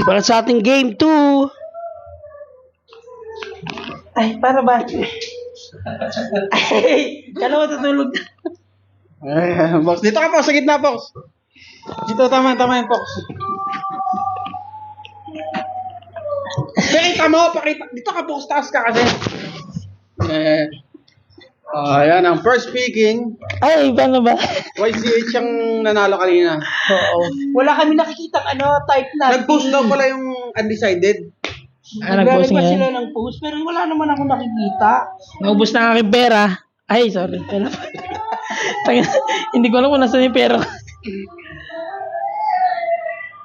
Para sa ating game 2. Ay, para ba? Ay, kala mo tutulog na. Ay, Fox. Dito ka, Fox. Sa gitna, Fox. Dito, tama yan, Fox. Pakita mo, pakita. Dito ka, Fox. Taas ka kasi. Ayan, ang first picking. Ay, paano ba? YCH ang nanalo kanina. Oo. Wala kami nakikita type na. Nag-post daw pala yung undecided. Nag-post pa nga. sila ng post, pero wala naman ako nakikita. Naubos na ang aking pera. Ay, sorry. Pera. Hindi ko alam kung nasaan yung pera.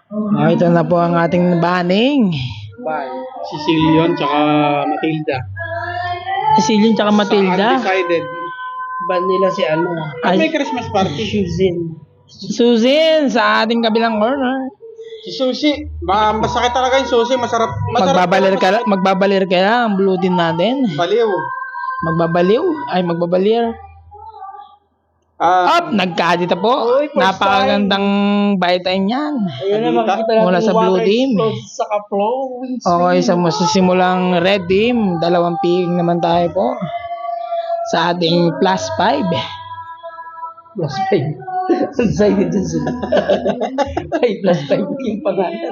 Okay, ito na po ang ating banning. Bye. Sicilian tsaka Matilda. Silin tsaka Matilda. Sa undecided. Ban nila si ano. At may Christmas party. Shuzin. Susan sa ating kabilang corner. Si Sushi. Masakit talaga yung sushi. Masarap. Magbabalir ka lang ang blue team natin. Baliw. Magbabaliw. Ay, magbabalir. Up! Nagkadita po. Uy, first Napakagandang time yan. Ayun na, makikita natin Mula sa yung blue water team. explodes sa ka-flowing Okay, sa simulang red team, 2 picking naman tayo po. Sa ating plus 5. Plus 5. Undecided din sila. Ay, plus 5 yung pangalan.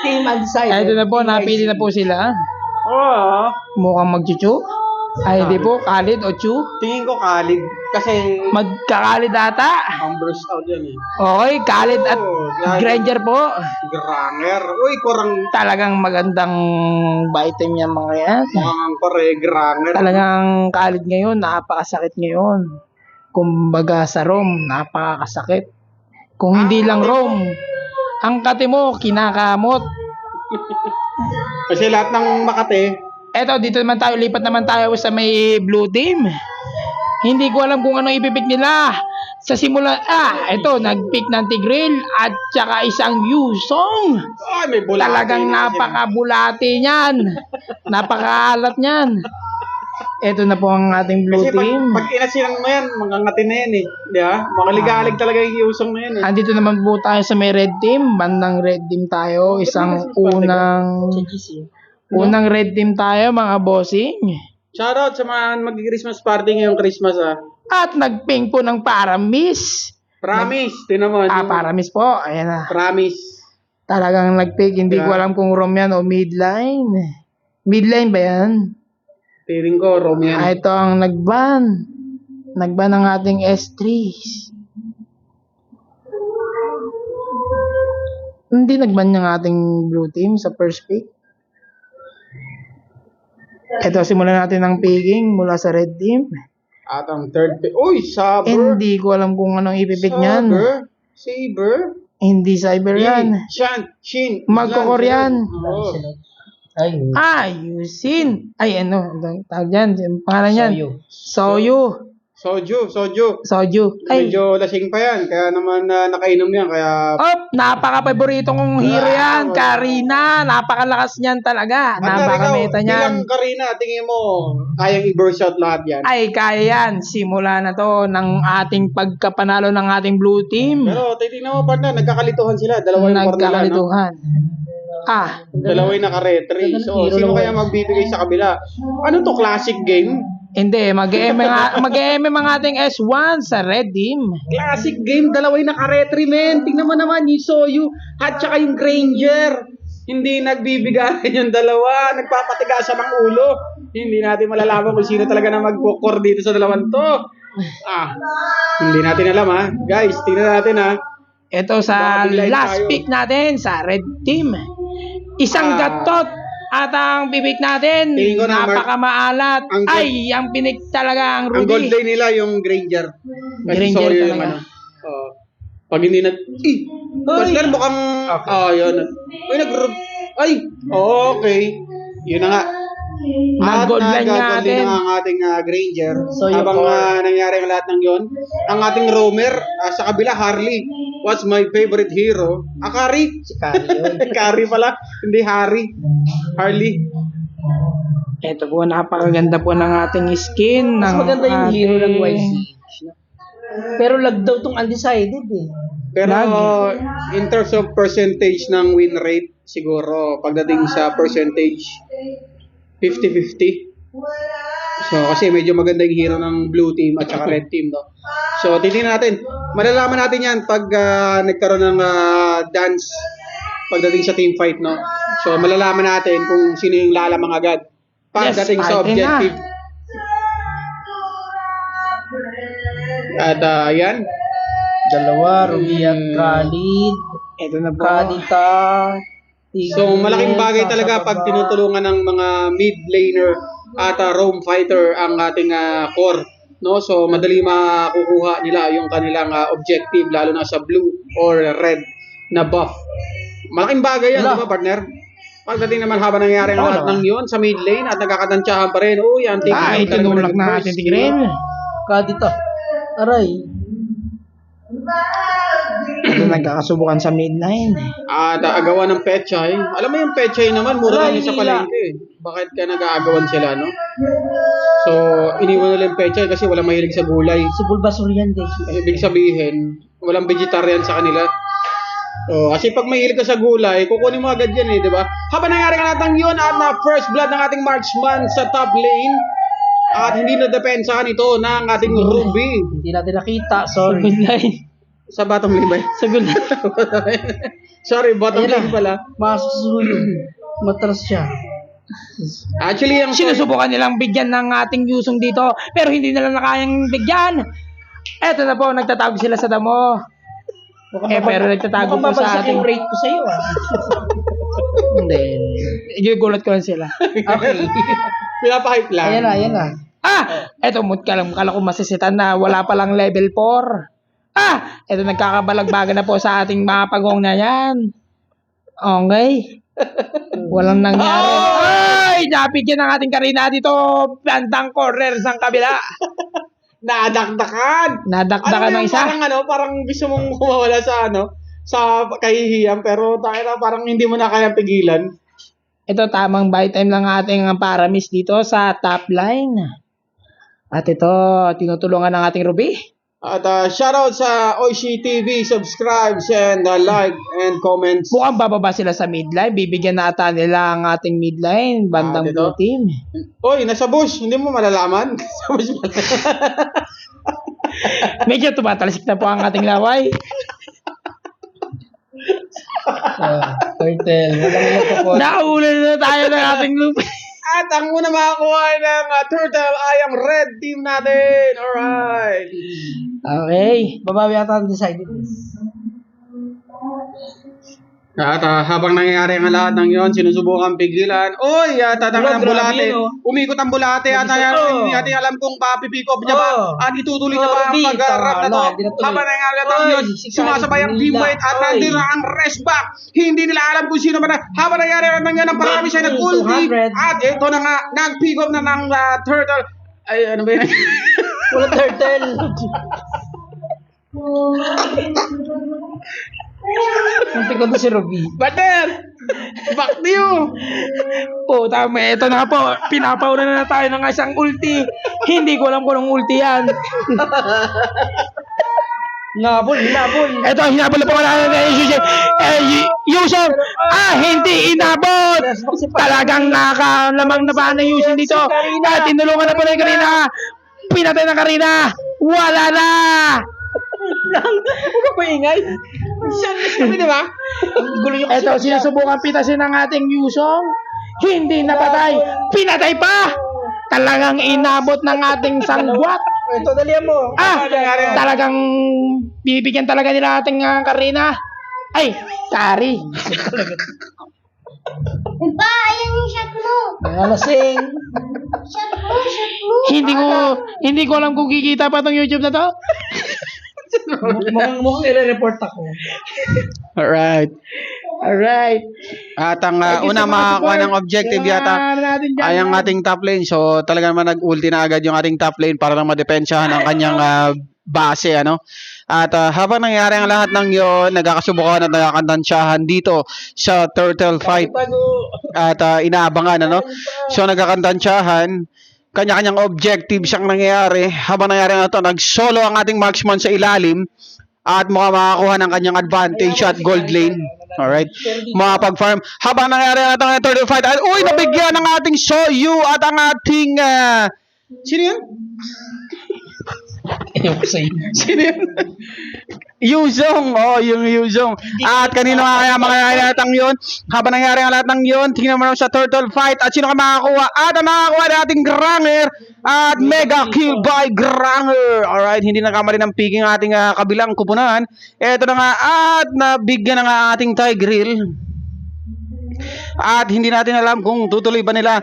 Team undecided. Ito na po, napili na po sila. Oo. Mukhang magchuchu. Ay, di po, Khalid o Chu. Tingin ko Khalid. Kasi Magkakalid ata. ang burst out yan eh. Okay, Khalid at Granger po. Granger. Uy, kurang Talagang magandang item yan mga yan. mukhang kore Granger. Talagang Khalid ngayon, napakasakit ngayon. Kumbaga sa Rom, napakasakit. Kung hindi lang Rom, ang kate mo, kinakamot. Kasi lahat ng Makati, Eto, dito naman tayo, lipat naman tayo sa may blue team. Hindi ko alam kung ano ipipick nila. Sa simula, eto, nag-pick ng Tigril at saka isang Yusong. ay may bulate. Talagang napakabulati niyan. Napakaalat niyan. Eto na po ang ating blue Kasi team. pag inasilang mo yan, mangangati na yan eh. Di ba? Makaligalig talaga yung usong na yan eh. Andito naman po tayo sa may red team. Bandang red team tayo. Isang unang red team tayo mga bossing. Shoutout sa mga mag-Christmas party ngayong Christmas ah. At nag-ping po ng Paramis. Promise, tinaman. Paramis po. Ayan na. Promise. Talagang nag-pick. Hindi ko alam kung Rom yan o midline. Midline ba yan? Feeling ko, Rome yan. Ito ang nag-ban. Nag-ban ng ating S3. Hindi nag-ban yung ating blue team sa first pick. Ito, simulan natin ang picking mula sa red team. At ang third pick. Uy, Saber. Hindi ko alam kung anong ipipick niyan. Saber. Hindi cyber yan. Shin. Magko-Korean. Oo. Yusin. Ay, ano tawag yan? Pangalan yan? Soyu. Soju. Ay, Medyo lasing pa yan. Kaya naman nakainom yan. Kaya napaka-paborito kong hero yan. Karina. Napakalakas niyan talaga. Napakameta niyan. Bilang Karina, tingin mo, kayang i-burst out lahat yan. Ay, kaya yan. Simula na to ng ating pagkapanalo ng ating blue team. Pero titignan mo pa na, nagkakalituhan sila. Dalawa yung corner nila, no? Nagkakalituhan. Dalawa yung naka-retry. So, sino kaya magbibigay sa kabila? Ano to, classic game? Hindi, mag-EM ang ating S1 sa red team. Classic game, dalawa yung naka-retry, men. Tingnan mo naman, yung Soyu at saka yung Granger. Hindi nagbibigay yung dalawa. Nagpapatigasan ng ulo. Hindi natin malalaman kung sino talaga na magkukor dito sa dalawang to. Hindi natin alam ha. Guys, tingnan natin ha. Ito sa Babilayin last tayo. pick natin sa red team. Isang gatot at ang bibig natin, Tingin ko na, napakamaalat. Ang pinik talaga ang Ang gold Rudy. day nila yung Granger. Kasi Granger Soyu yung talaga. pag hindi partner mukhang, yun. Uy, okay. Yun na nga. Nag-gold line Nag-gold natin. na ang ating Granger. So, yung Habang nangyari ang lahat ng yon, ang ating roamer, sa kabila, Harley. What's my favorite hero? Kari. Si Kari yun. Kari pala, hindi Harry. Harley. Ito po, napakaganda po ng ating skin. Mas ng maganda yung hero ng ating- YC. Pero lag daw tong undecided eh. Pero Lagi. in terms of percentage ng win rate, siguro pagdating sa percentage, 50-50. So, kasi medyo maganda yung hero ng blue team at saka red team, no? So, titingnan natin. Malalaman natin yan pag nagkaroon ng dance pagdating sa team fight, no? So, malalaman natin kung sino yung lalamang agad pagdating Yes, sa fighting na. objective. At yan. Dalawa, Ruby at Khalid. Ito na po. Kadita. So, malaking bagay talaga pag tinutulungan ng mga mid laner at roam fighter ang ating core. No? So, madali makukuha nila yung kanilang objective, lalo na sa blue or red na buff. Malaking bagay yan, Wala. di ba, partner? Pagdating naman habang nangyayari ang Oo lahat naman. ng yun sa mid lane at nagkakatansyahan pa rin. Oh, yan, Itinulak na ating Tigreal. Kadita. Aray. Ito nagkakasubukan sa midline. At agawan ng Pechay. Alam mo yung Pechay naman, mura lang Aray, yun sa hila. palengke. Bakit ka nag-aagawan sila, no? So, iniwan nila yung Pechay kasi walang mahilig sa gulay. Si Bulbasaur yan, guys. Ibig sabihin, walang vegetarian sa kanila. So, kasi pag mahilig ka sa gulay, kukunin mo agad yan di ba? Habang nangyari ka natang yun at na first blood ng ating marksman sa top lane, at hindi na depensahan ito ng ating Ruby. Hindi natin nakita, Sa sorry. midline. Sa bottom lane ba? Sa gulay. Sorry, bottom Ayun lane na. pala. Masusulo. Matras siya. Actually, ang Sinusubukan nilang bigyan ng ating Yusong dito, pero hindi nila na kayang bigyan. Eto na po, nagtatago sila sa damo. Pero nagtatago po sa ating... yung rate ko sa'yo, ah. Hindi. Gigulat ko lang sila. Okay. Pinapahype lang. Ayan na. Eto, kala ko masisitan na wala palang level 4. Eto, nagkakabalagbagan na po sa ating mga pagong na yan. Okay. Walang nangyari. Ay! Napigyan ng ating Karina dito. Bandang corner ng kabila. Nadakdakan. Nadakdakan ng isa. Parang gusto mong kumawala sa sa kahihiyan, pero tayo na parang hindi mo na kayang pigilan. Ito, tamang buy time lang ating paramis dito sa top line. At ito, tinutulungan ng ating Ruby. At shoutout sa Oishi TV, subscribe and like and comments. Mukhang bababa sila sa midline. Bibigyan na ata nila ang ating midline. Bandang dito? blue team. Oy, nasa bush, hindi mo malalaman. Sa bush pala. Medyo tumatalsik na po ang ating laway. Turtle. Walang magkakot. Naulan na tayo ng ating loop. At ang muna makakuha ng turtle ay ang red team natin. Alright. Okay. Babawi ata ang decided. At habang nangyayari ang lahat ng yon, sinusubukan pigilan. Oy, tatanga ng Grabe, bulate. no? Umikot ang bulate. At hindi natin alam kung papipick up niya ba. At itutuloy niya ba ang Ruby, pag-rap na to. tama, hindi na tuloy. Habang nangyayari ang Oy, yun, si sumasabay ang Khalid teammate at Manila. nandito Oy. na ang rest back. Hindi nila alam kung sino ba na. Habang nangyayari ang yan, ang parami siya nag-ulti. 200. At ito na nga, nag-pick up na ng turtle. Ay, ano ba yun? Walang turtle. Munti ko to si Ruby. Bater! Back to you! Po, tama. Ito na nga po. Pinapauna na tayo ng isang ulti. Hindi ko alam kung anong ulti yan. Hinabol. Ito, hinabol na po wala na Yusong! Hindi inabot! Talagang nakalamang na ba ng Yusong dito? At tinulungan na po na yung Karina. Pinatay na Karina. Wala na! Huwag ko ingay. Di ba? Gulo yung Ito, sinusubukan pitasin ng ating Yusong. Hindi napatay. Pinatay pa! Talagang inabot ng ating sangwat. Ito, dalihan mo. Talagang bibigyan talaga nila ating Karina. Ay, Kari. Pa, ayan yung shot mo. Nalasing. Shot mo. Hindi ko alam kung kikita pa tong YouTube na to. Mukhang i-report ako. Alright. At ang Thank you una so much, makakuha support. ng objective yata Natin dyan. ay ang ating top lane. So talaga naman nag-ulti na agad yung ating top lane para lang madepensyahan ang kanyang base. At habang nangyari ang lahat ng yon, nagkakasubukan at nagkakantansyahan dito sa turtle fight. At inaabangan. So nagkakantansyahan. Kanya-kanyang objective siyang nangyayari. Habang nangyari na ito, nag-solo ang ating marksman sa ilalim. at makakuha ng kanyang advantage at gold lane. Alright? Makapag-farm. Habang nangyari na ito ng turtle fight, at uy, nabigyan ng ating Soyu at ang ating... sino yan? Sino yan? Yuzong. Oh, yung Yuzong. At kanino nga kaya mga lahat ng yun? Habang nangyari ang lahat ng yun, tingnan mo naman sa turtle fight at sino ka makakuha? At ang makakuha ng ating Granger at mega kill by Granger. Alright, hindi nakamali ng picking ating kabilang kupunan. Ito na nga at nabigyan na nga ating Tigreal. At hindi natin alam kung tutuloy ba nila.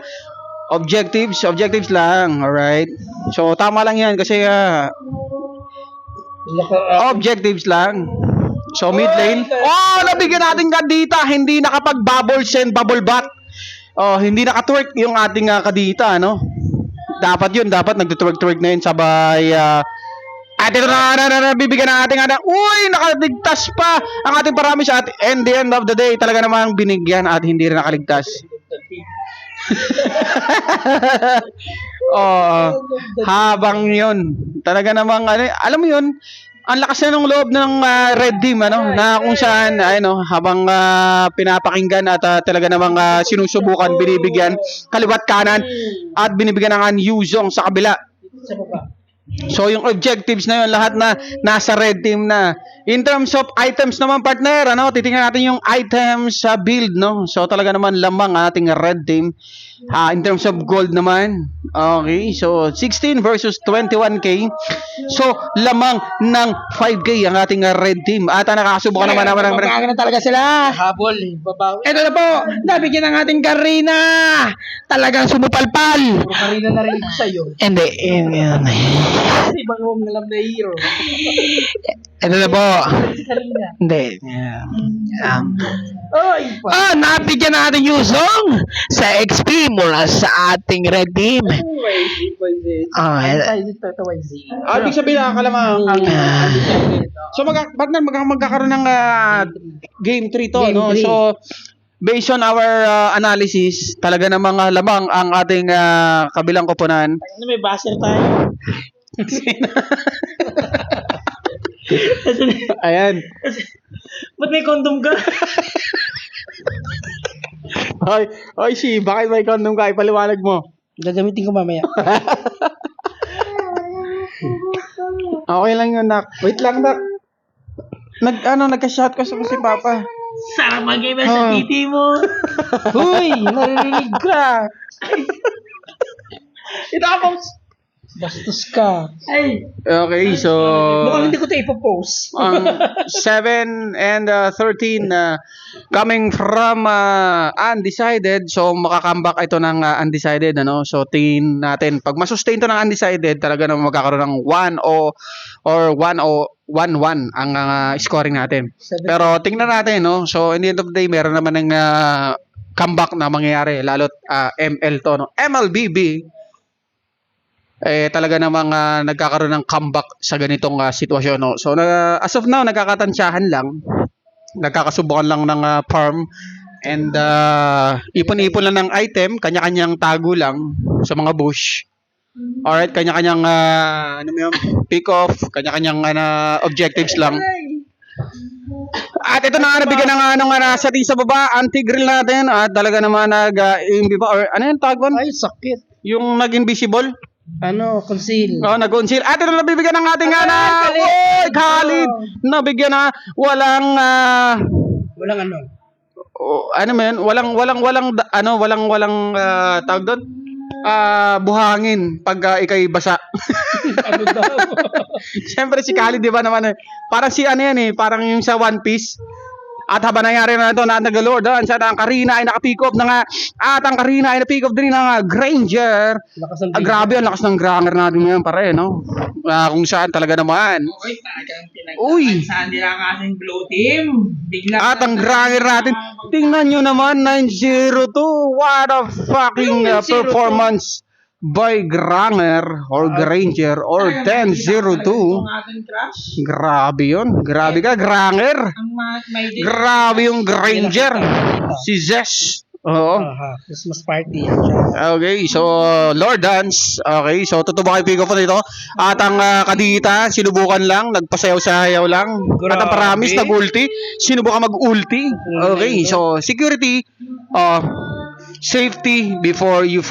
Objectives lang. Alright. So tama lang yan kasi objectives lang. So mid lane. Oh, nabigyan natin Kadita. Hindi nakapag-bubble send, bubble bat. Oh, hindi nakatwerk yung ating Kadita, no? Dapat nagtutwerk-twerk na yun sabay. At ito na bibigyan ng ating uy, nakaligtas pa ang ating Paramis at in the end of the day, talaga namang binigyan at hindi rin nakaligtas. Oh, habang yun, talaga namang alam mo yun, ang lakas na ng loob ng red team na kung saan habang pinapakinggan at talaga namang sinusubukan, binibigyan kaliwat kanan at binibigyan ng Yuzong sa kabila. So yung objectives na yun, lahat na nasa red team na. In terms of items naman, partner, titingnan natin yung items sa build, no? So talaga naman lamang ang ating red team. In terms of gold naman, okay, so 16 versus 21k. So lamang ng 5k ang ating red team. At nakakasubukan naman ng Babago na talaga sila. Habol. Babawi. Ito na po, nabigyan ng ating Karina. Talagang sumupalpal. Puro Karina narinig ko sa'yo. Hindi, yan. Kasi ibang huwag na lang na hero. Ito na po. Si Karina. Hindi. Ay, Nabigyan ng ating Yuzong sa XP mula sa ating red team. Ibig sabihin nakalamang. So magkakaroon ng game 3 to, Game no? 3. So based on our analysis, talaga namang lamang ang ating kabilang koponan. May baser tayo. Ayan. Ba't may condom ka? Oy, bakit may condom ka? Ipaliwanag mo. Gagamitin ko mamaya. Okay lang yun, Nak. Wait lang, Nak. Nagka-shout ko sa si Papa. Sarap mag-game sa titi mo. Uy, narinig ka. Bastos ka. Ay, Okay, so mukhang hindi ko ito ipopost. ang 7 and 13 coming from undecided, so makakambak ito ng undecided, so tingin natin pag masustain to ng undecided, talaga naman magkakaroon ng 1-0 or 1-1 ang scoring natin. Pero tingnan natin, so in the end of the day meron naman ng comeback na mangyayari, lalo't ML to, MLBB talaga namang nagkakaroon ng comeback sa ganitong sitwasyon, no? So as of now nagkakatansyahan lang, nagkakasubukan lang ng farm and ipon-ipon lang ng item, kanya-kanyang tago lang sa mga bush. Alright, kanya-kanyang pick off, kanya-kanyang objectives lang. At ito na nga nabigyan ng nasa sa baba, anti-grill natin at talaga naman or ano yung tag one? Ay, sakit. Yung nag-invisible? Conceal. Nag-conceal. At ito nabibigyan ng ating Khalid. Nabigyan na walang Walang walang tawag doon. Buhangin pag ikay basa. ano daw? Siyempre si Khalid, di ba naman parang si parang yung sa One Piece. At habang nangyari na ito na nag-lord, ang Karina ay naka-pick up na nga. At ang Karina ay na-pick up din ng Granger. Grabe, ang lakas ng Granger natin ngayon, pare, no? Kung saan talaga naman. Okay, talagang Uy! saan nila ang ating blue team. Bigla. At ang Granger natin, tingnan nyo naman, 902. What a fucking performance by Granger or Granger or 1002. Ang ating crush. Grabe yun. Grabe ka, Granger. Ang may Grabe yung Granger. Si Zesh. Oo. Christmas party. Yan siya. Okay, so Lord Dance. Okay, so totoo ba kayo pick up dito? At ang kadita, sinubukan lang, nagpasayaw-sayaw lang. At ang paramis, Grabe. nag-ulti. Sinubukan mag-ulti. Okay, so security, safety before you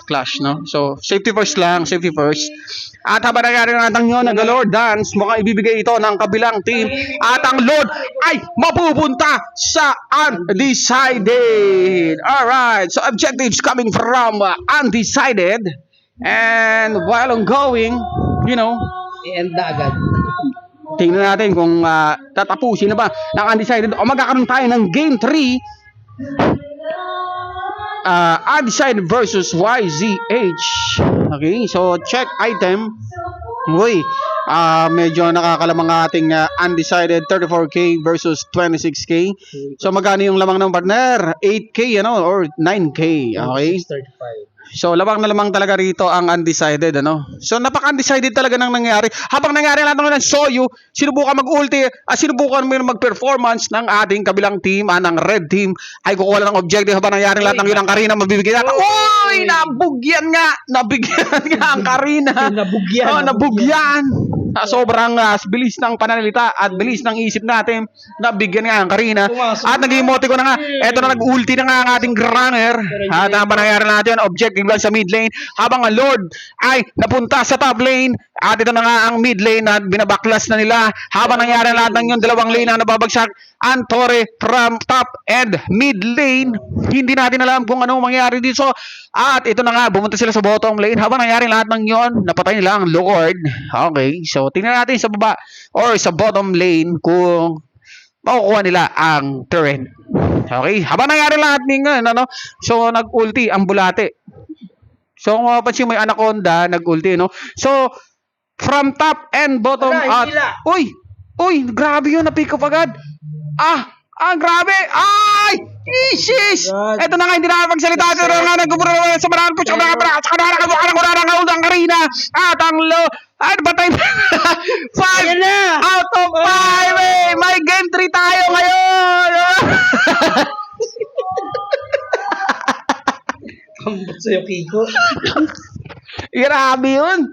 clash, no? So safety first lang, safety first. At habang nangyari natin yun, nag-Lord Dance, mukhang ibibigay ito ng kabilang team. At ang Lord ay mapupunta sa undecided. Alright, so objectives coming from undecided. And while ongoing, you know, I-end na agad. tingnan natin kung tatapusin na ba ng undecided o magkakaroon tayo ng game 3. Undecided versus YZH. Okay, so check item. Uy, medyo nakakalamang ating undecided 34k versus 26k. So magkano yung lamang ng partner? 8k ano or 9k. Okay? 35. So lamang na lamang talaga rito ang undecided, ano. So napaka-undecided talaga nang nangyari. Habang nangyari lahat ng Soyu, sinubukan mag-ulti, sinubukan mo mag-performance ng ating kabilang team, ng red team, ay kukuha lang ng objective habang nangyari lahat ng yun ang Karina mabibigyan natin. Uy! Nabugyan nga! Nabigyan nga ang Karina. Nabugyan. Oh, nabugyan. Sobrang bilis ng pananalita at bilis ng isip natin. Nabigyan nga ang Karina. At nag-emote ko na nga. Eto na nag-ulti na nga ang ating runner. At ang pangyayari natin, objective lang sa mid lane. Habang ang Lord ay napunta sa top lane. At ito na nga ang mid lane na binabaklas na nila. Habang nangyari lahat ng yung dalawang lane na nababagsak. Antore from top and mid lane. Hindi natin alam kung ano mangyari dito. At ito na nga, bumunta sila sa bottom lane. Habang nangyari lahat ng yon, napatay nila ang Lord. Okay, so tingnan natin sa baba or sa bottom lane kung makukuha nila ang turret. Okay, habang nangyari lahat ng ano, so nag-ulti ang Bulate. So kung mapapansin mo yung Anaconda, nag-ulti, no? So, from top and bottom Wala, at... hindi la. Uy, grabe yun, na-pick up agad. Grabe. Ay! Isis! Eto na nga, hindi na makapagsalita. Pero nga, nagkumpura sa maraan po. Sa ang Karina. At ang low. Ay, batay na. 5 out of 5 eh. May game 3 tayo ngayon. Ang sa'yo, Kiko. Grabe yun.